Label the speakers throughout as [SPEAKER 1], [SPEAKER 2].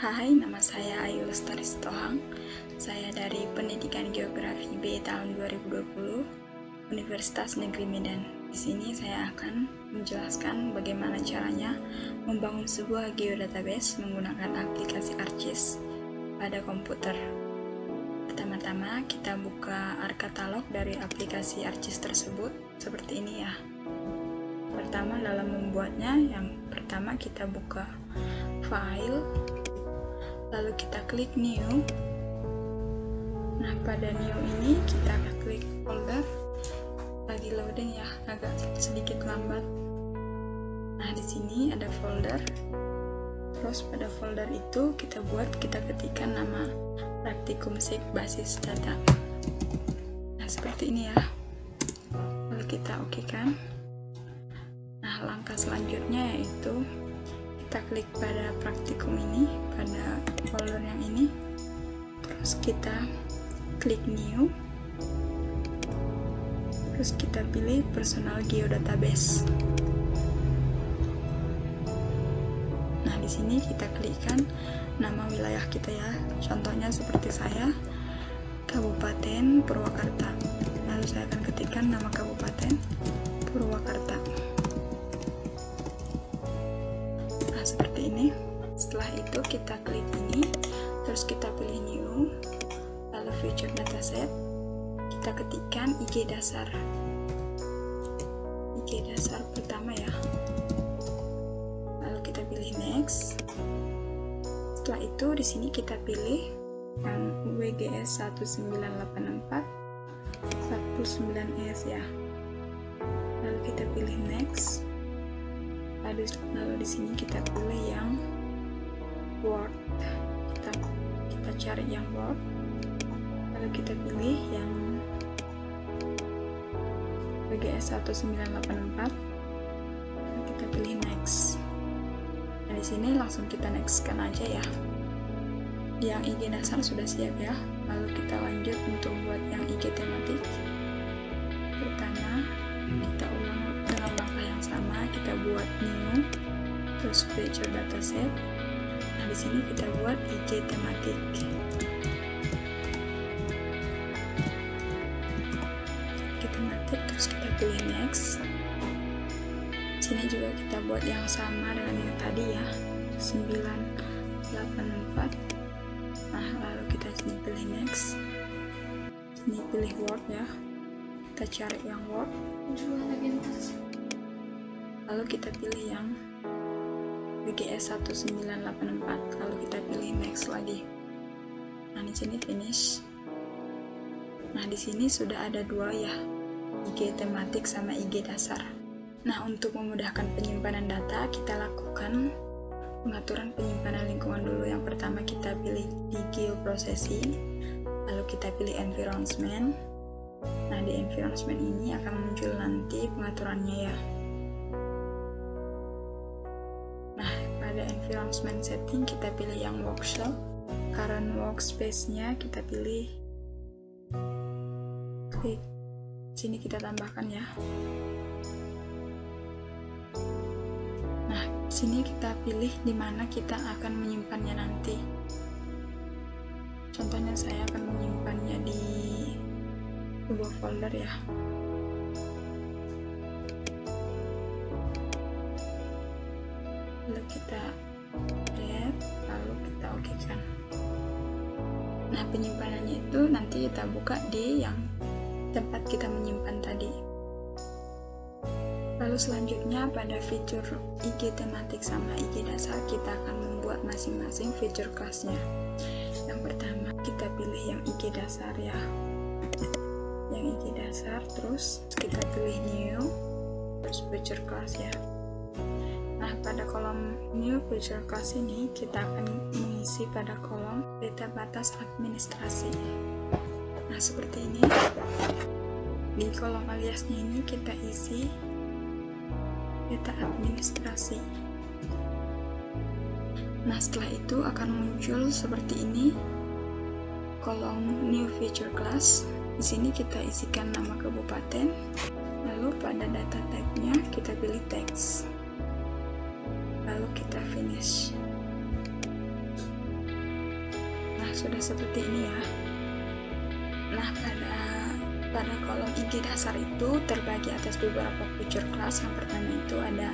[SPEAKER 1] Hai, nama saya Ayu Lestari Sitohang. Saya dari Pendidikan Geografi B tahun 2020, Universitas Negeri Medan. Di sini saya akan menjelaskan bagaimana caranya membangun sebuah geodatabase menggunakan aplikasi ArcGIS pada komputer. Pertama-tama kita buka katalog dari aplikasi ArcGIS tersebut, seperti ini ya. Pertama, dalam membuatnya, yang pertama kita buka file, lalu kita klik new. Nah, pada new ini kita klik folder. Lagi loading ya, agak sedikit lambat. Nah, di sini ada folder. Terus pada folder itu kita ketikkan nama Praktikum SIG basis data. Nah, seperti ini ya. Lalu kita okekan. Nah, langkah selanjutnya yaitu kita klik pada praktikum ini, pada folder yang ini, terus kita klik new, terus kita pilih personal geodatabase. Nah, di sini kita klikkan nama wilayah kita ya, contohnya seperti saya, Kabupaten Purwakarta. Lalu saya akan ketikkan nama Kabupaten Purwakarta. Nah, seperti ini. Setelah itu kita klik ini, terus kita pilih new, lalu feature dataset, kita ketikkan IG dasar pertama ya, lalu kita pilih next. Setelah itu di sini kita pilih yang WGS 1984 19S ya, lalu kita pilih next. Lalu di sini kita pilih yang Word, kita cari yang Word, lalu kita pilih yang WGS 1984, lalu kita pilih next. Nah, di sini langsung kita nextkan aja ya. Yang IG dasar sudah siap ya. Lalu kita lanjut untuk buat yang IG tematik. Pertama, kita ulang dengan langkah yang sama, kita buat new, terus feature dataset. Nah, di sini kita buat IG tematik. IG tematik, terus kita pilih next. Sini juga kita buat yang sama dengan yang tadi ya, 984. Nah, lalu kita sini pilih next. Sini pilih Word ya. Kita cari yang Word. Lalu kita pilih yang WGS 1984, lalu kita pilih next lagi. Nah, di sini finish. Nah, di sini sudah ada dua ya, IG tematik sama IG dasar. Nah, untuk memudahkan penyimpanan data, kita lakukan pengaturan penyimpanan lingkungan dulu. Yang pertama kita pilih di geoprocessing, lalu kita pilih environment. Nah, di environment ini akan muncul nanti pengaturannya ya. Nah, pada environment setting kita pilih yang workshop. Current workspace-nya kita pilih, klik sini kita tambahkan ya. Nah, sini kita pilih di mana kita akan menyimpannya nanti. Contohnya saya akan menyimpannya di sebuah folder ya. Lalu kita add, lalu kita okekan. Nah, penyimpanannya itu nanti kita buka di yang tempat kita menyimpan tadi. Lalu selanjutnya pada fitur IG tematik sama IG dasar kita akan membuat masing-masing feature class-nya. Yang pertama kita pilih yang IG dasar ya, yang IG dasar, terus kita pilih new, terus feature class ya. Nah, pada kolom new feature class ini kita akan mengisi pada kolom data batas administrasi. Nah, seperti ini. Di kolom aliasnya ini kita isi data administrasi. Nah, setelah itu akan muncul seperti ini kolom new feature class. Di sini kita isikan nama kabupaten, lalu pada data type-nya kita pilih text, lalu kita finish. sudah seperti ini ya. Nah, pada kolom IG dasar itu terbagi atas beberapa feature class. Yang pertama itu ada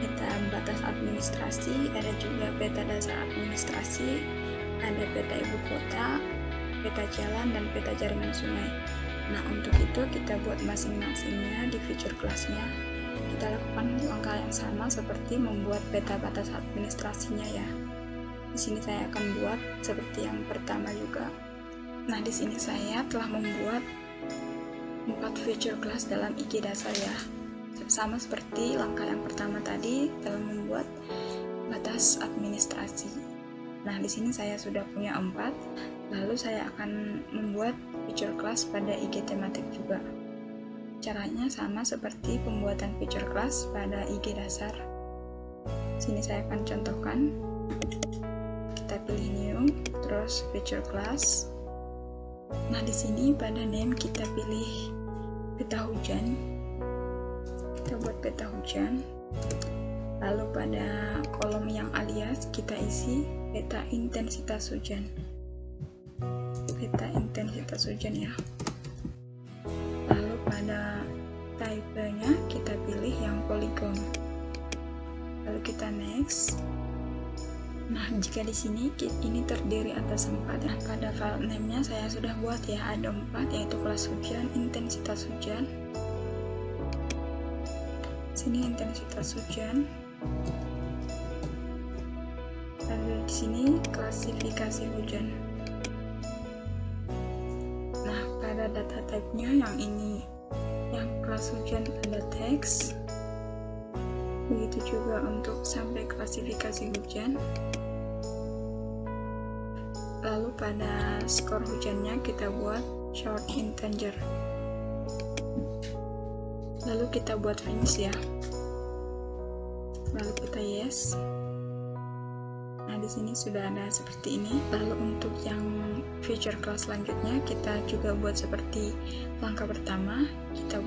[SPEAKER 1] peta batas administrasi, ada juga peta dasar administrasi, ada peta ibu kota, peta jalan, dan peta jaringan sungai. Nah, untuk itu kita buat masing-masingnya di feature class-nya. Kita lakukan langkah yang sama seperti membuat peta batas administrasinya ya. Di sini saya akan buat seperti yang pertama juga. Nah, di sini saya telah membuat 4 feature class dalam IG dasar ya. Sama seperti langkah yang pertama tadi dalam membuat batas administrasi. Nah, di sini saya sudah punya 4. Lalu saya akan membuat feature class pada IG tematik juga. Caranya sama seperti pembuatan feature class pada IG dasar. Sini saya akan contohkan. Kita pilih new, terus feature class. Nah, di sini pada name kita pilih peta hujan. Kita buat peta hujan. Lalu pada kolom yang alias kita isi peta intensitas hujan. Peta intensitas hujan ya. Lalu pada type-nya kita pilih yang polygon. Lalu kita next. Nah, jika di sini ini terdiri atas 4 ya. Pada file name-nya saya sudah buat ya, ada 4 yaitu kelas hujan, intensitas hujan. Sini intensitas hujan. Lalu di sini klasifikasi hujan. Nah, pada data type-nya yang ini, yang kelas hujan ada teks. Begitu juga untuk sampai klasifikasi hujan. Lalu pada skor hujannya kita buat short integer. Lalu kita buat finish ya. Lalu kita yes. Nah, di sini sudah ada seperti ini. Lalu untuk yang feature class selanjutnya kita juga buat seperti langkah pertama. Kita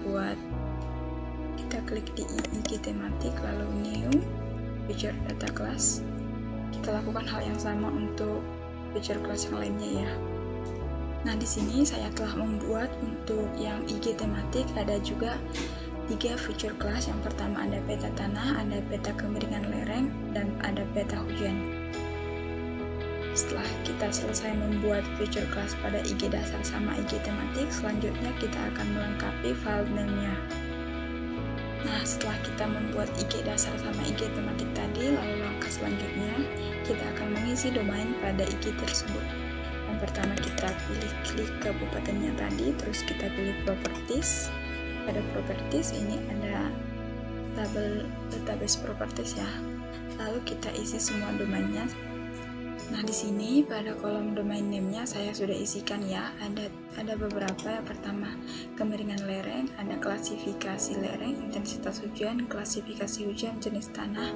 [SPEAKER 1] klik di IG tematik, lalu new feature data class. Kita lakukan hal yang sama untuk feature class yang lainnya ya. Nah, di sini saya telah membuat untuk yang IG tematik ada juga 3 feature class. Yang pertama ada peta tanah, ada peta kemiringan lereng, dan ada peta hujan. Setelah kita selesai membuat feature class pada IG dasar sama IG tematik, selanjutnya kita akan melengkapi file name-nya. Nah, setelah kita membuat IG dasar sama IG tematik tadi, lalu langkah selanjutnya kita akan mengisi domain pada IG tersebut. Yang pertama kita klik kabupatennya tadi, terus kita pilih properties. Pada properties ini ada tabel database properties ya. Lalu kita isi semua domainnya. Nah, di sini pada kolom domain name-nya saya sudah isikan ya. Ada beberapa. Yang pertama kemiringan lereng, ada klasifikasi lereng, intensitas hujan, klasifikasi hujan, jenis tanah,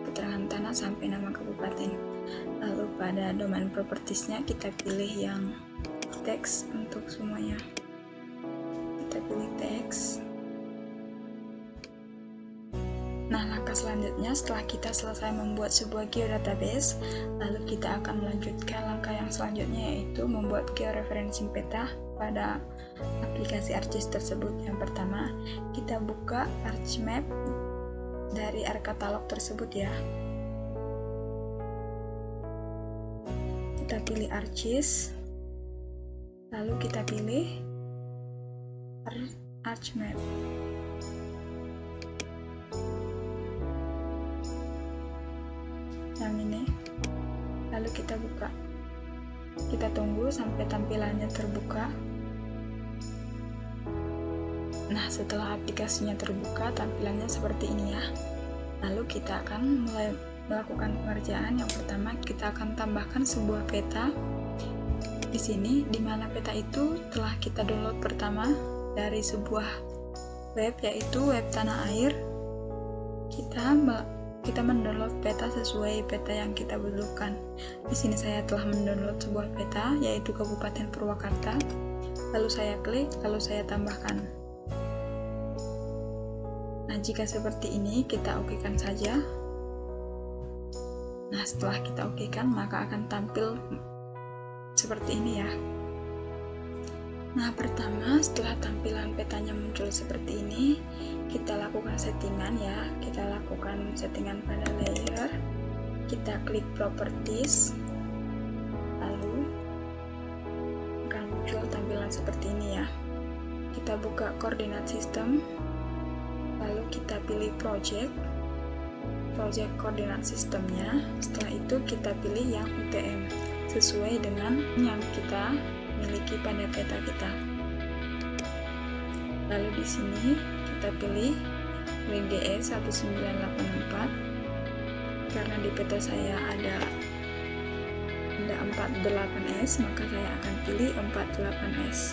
[SPEAKER 1] keterangan tanah sampai nama kabupaten. Lalu pada domain propertiesnya kita pilih yang teks untuk semuanya. Kita pilih teks. Nah, langkah selanjutnya setelah kita selesai membuat sebuah geodatabase, lalu kita akan melanjutkan langkah yang selanjutnya, yaitu membuat georeferencing peta pada aplikasi ArcGIS tersebut. Yang pertama, kita buka ArcMap dari ArcCatalog tersebut ya. Kita pilih ArcGIS, lalu kita pilih ArcMap. Yang ini, lalu kita buka. Kita tunggu sampai tampilannya terbuka. Nah, setelah aplikasinya terbuka, tampilannya seperti ini ya. Lalu kita akan mulai melakukan pengerjaan. Yang pertama, kita akan tambahkan sebuah peta di sini, di mana peta itu telah kita download pertama dari sebuah web, yaitu web Tanah Air. Kita mendownload peta sesuai peta yang kita butuhkan. Di sini saya telah mendownload sebuah peta, yaitu Kabupaten Purwakarta. Lalu saya klik, lalu saya tambahkan. Nah, jika seperti ini kita okekan saja. Nah, setelah kita okekan, maka akan tampil seperti ini ya. Nah, pertama setelah tampilan petanya muncul seperti ini, kita lakukan settingan ya. Kita lakukan settingan pada layer, kita klik properties, lalu akan muncul tampilan seperti ini ya. Kita buka koordinat sistem, lalu kita pilih project koordinat sistemnya. Setelah itu kita pilih yang UTM sesuai dengan yang kita miliki pada peta kita. Lalu di sini kita pilih WGE 1984. Karena di peta saya ada 48S, maka saya akan pilih 48S.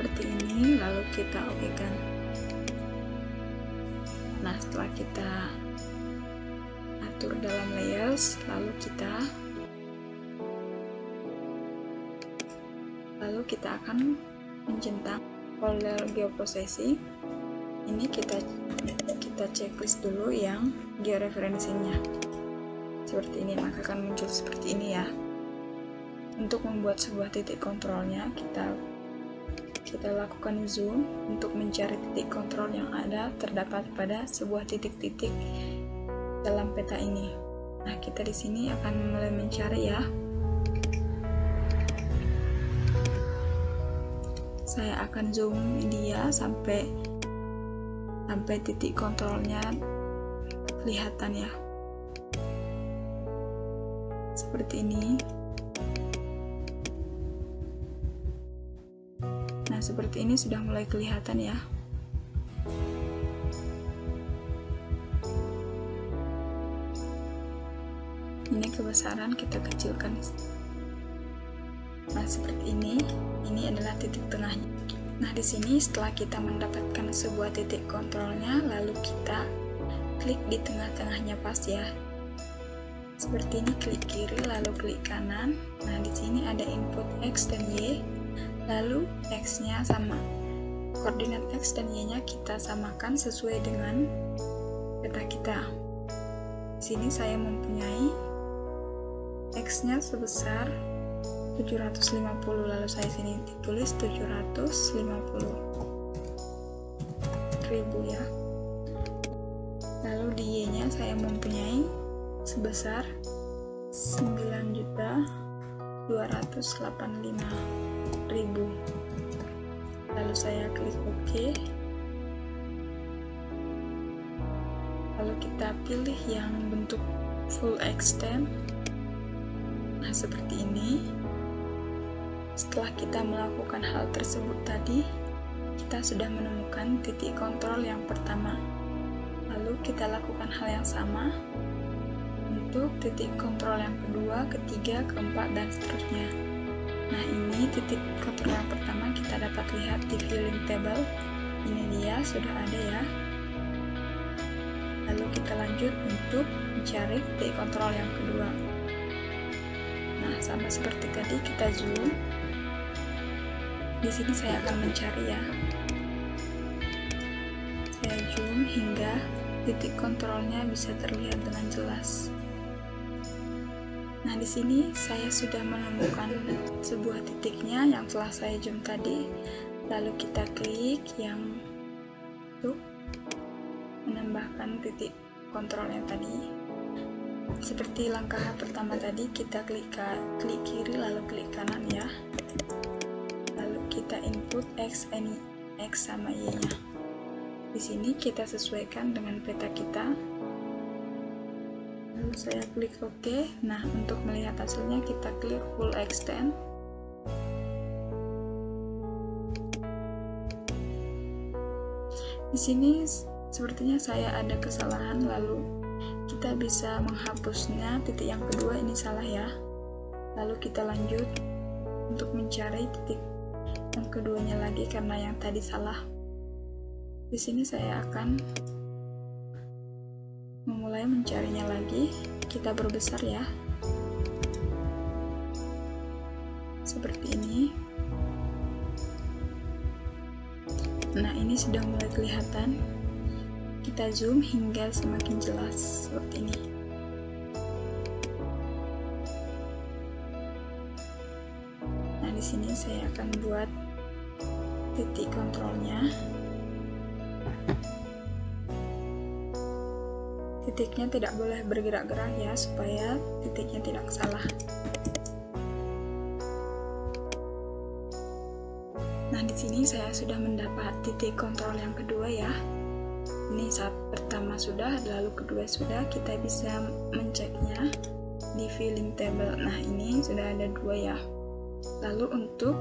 [SPEAKER 1] Seperti ini, lalu kita okekan. Nah, setelah kita atur dalam layers, lalu kita akan mencentang folder geoprocessing. Ini kita checklist dulu yang georeferencingnya. Seperti ini, maka akan muncul seperti ini ya. Untuk membuat sebuah titik kontrolnya, kita lakukan zoom untuk mencari titik kontrol yang terdapat pada sebuah titik-titik dalam peta ini. Nah, kita di sini akan mulai mencari ya. Saya akan zoom dia sampai titik kontrolnya kelihatan ya. Seperti ini. Nah, seperti ini sudah mulai kelihatan ya. Ini kebesaran kita kecilkan. Nah, seperti ini adalah titik tengahnya. Nah, di sini setelah kita mendapatkan sebuah titik kontrolnya, lalu kita klik di tengah-tengahnya pas ya. Seperti ini, klik kiri lalu klik kanan. Nah, di sini ada input X dan Y. Lalu X-nya sama, koordinat X dan Y-nya kita samakan sesuai dengan peta kita. Di sini saya mempunyai X-nya sebesar 750, lalu saya sini tulis 750.000 ya. Lalu di Y-nya saya mempunyai sebesar 9.285.000. Lalu saya klik OK. Lalu kita pilih yang bentuk full extend. Nah, seperti ini. Setelah kita melakukan hal tersebut tadi, kita sudah menemukan titik kontrol yang pertama. Lalu kita lakukan hal yang sama untuk titik kontrol yang kedua, ketiga, keempat, dan seterusnya. Nah, ini titik kontrol yang pertama kita dapat lihat di viewing table. Ini dia sudah ada ya. Lalu kita lanjut untuk mencari titik kontrol yang kedua. Nah, sama seperti tadi kita zoom. Di sini saya akan mencari ya. Saya zoom hingga titik kontrolnya bisa terlihat dengan jelas. Nah, di sini saya sudah menemukan sebuah titiknya yang telah saya zoom tadi. Lalu kita klik yang untuk menambahkan titik kontrol yang tadi. Seperti langkah pertama tadi, kita klik kiri lalu klik kanan ya. Lalu kita input X sama Y-nya. Di sini kita sesuaikan dengan peta kita. Lalu saya klik OK. Nah, untuk melihat hasilnya kita klik full extend. Di sini sepertinya saya ada kesalahan, lalu kita bisa menghapusnya. Titik yang kedua ini salah ya. Lalu kita lanjut untuk mencari titik yang keduanya lagi karena yang tadi salah. Di sini saya akan memulai mencarinya lagi. Kita berbesar ya. Seperti ini. Nah, ini sudah mulai kelihatan. Kita zoom hingga semakin jelas seperti ini. sini saya akan buat titik kontrolnya. Titiknya tidak boleh bergerak-gerak ya, supaya titiknya tidak salah. Nah, di sini saya sudah mendapat titik kontrol yang kedua ya. Ini saat pertama sudah, lalu kedua sudah. Kita bisa menceknya di filling table. Nah, ini sudah ada 2 ya. Lalu untuk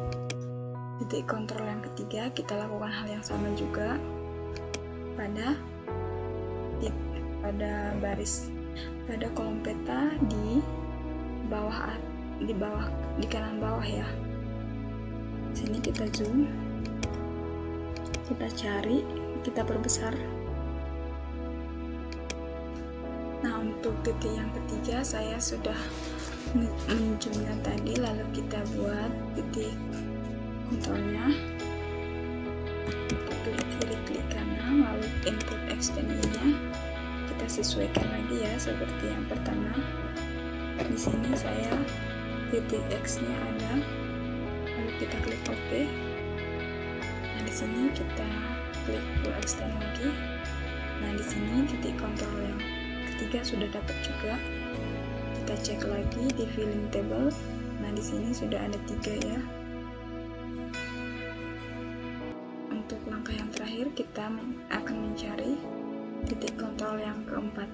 [SPEAKER 1] titik kontrol yang ketiga, kita lakukan hal yang sama juga pada kolom peta di kanan bawah ya. Sini kita zoom, kita cari, kita perbesar. Nah, untuk titik yang ketiga saya sudah menzoomnya tadi, lalu kita buat titik kontrolnya. Kita klik kiri, klik kanan, lalu input extensionnya kita sesuaikan lagi ya, seperti yang pertama. Di sini saya titik X nya ada, lalu kita klik OK. Nah, di sini kita klik full extend lagi. Nah, di sini titik kontrol yang ketiga sudah dapat juga. Kita cek lagi di filling table. Nah, di sini sudah ada 3 ya. Untuk langkah yang terakhir, kita akan mencari titik kontrol yang keempat.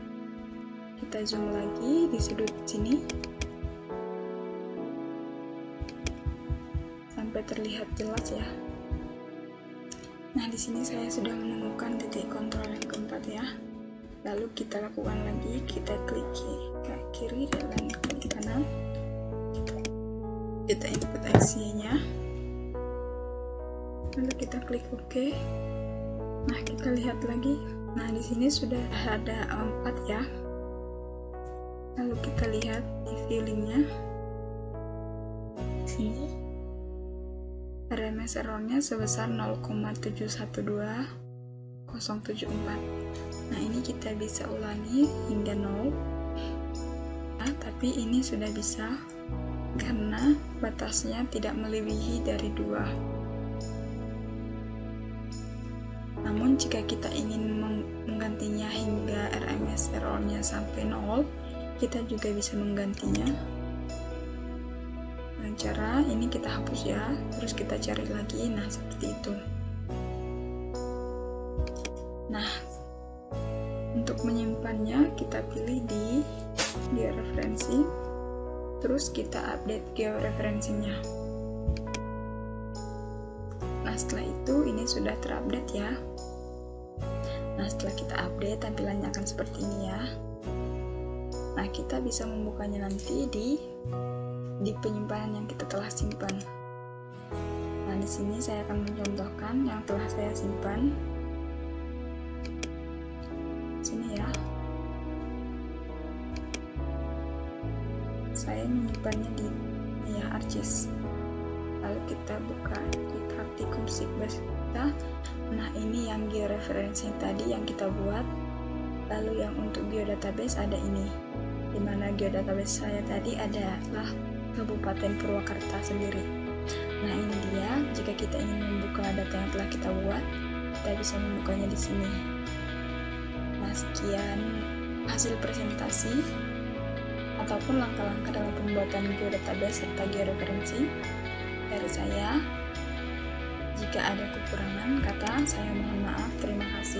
[SPEAKER 1] Kita zoom lagi di sudut sini sampai terlihat jelas ya. Nah, di sini saya sudah menemukan titik kontrol yang keempat ya. Lalu kita lakukan lagi, kita klik kiri dan klik kanan. Kita input aksinya. Lalu kita klik OK. Nah, kita lihat lagi. Nah, di sini sudah ada 4 ya. Lalu kita lihat di fillingnya. Sini RMS errornya sebesar 0,712074. Nah, ini kita bisa ulangi hingga 0. Nah, tapi ini sudah bisa karena batasnya tidak melebihi dari 2. Namun jika kita ingin menggantinya hingga RMS errornya sampai 0, kita juga bisa menggantinya. Dengan cara ini kita hapus ya, terus kita cari lagi. Nah, seperti itu. Nah, untuk menyimpannya kita pilih di georeferensi, terus kita update georeferensinya. Nah, setelah itu ini sudah terupdate ya. Nah, setelah kita update tampilannya akan seperti ini ya. Nah, kita bisa membukanya nanti di penyimpanan yang kita telah simpan. Nah, di sini saya akan mencontohkan yang telah saya simpan. Sini ya. Saya menyimpannya di ArcGIS. Lalu kita buka di praktikum Sigbas kita. Nah, ini yang georeferensi tadi yang kita buat. Lalu yang untuk geodatabase ada ini, dimana geodatabase saya tadi adalah Kabupaten Purwakarta sendiri. Nah, ini dia. Jika kita ingin membuka data yang telah kita buat, kita bisa membukanya di sini. Nah, sekian hasil presentasi ataupun langkah-langkah dalam pembuatan geodatabase serta georeferensi dari saya. Jika ada kekurangan kata, saya mohon maaf. Terima kasih.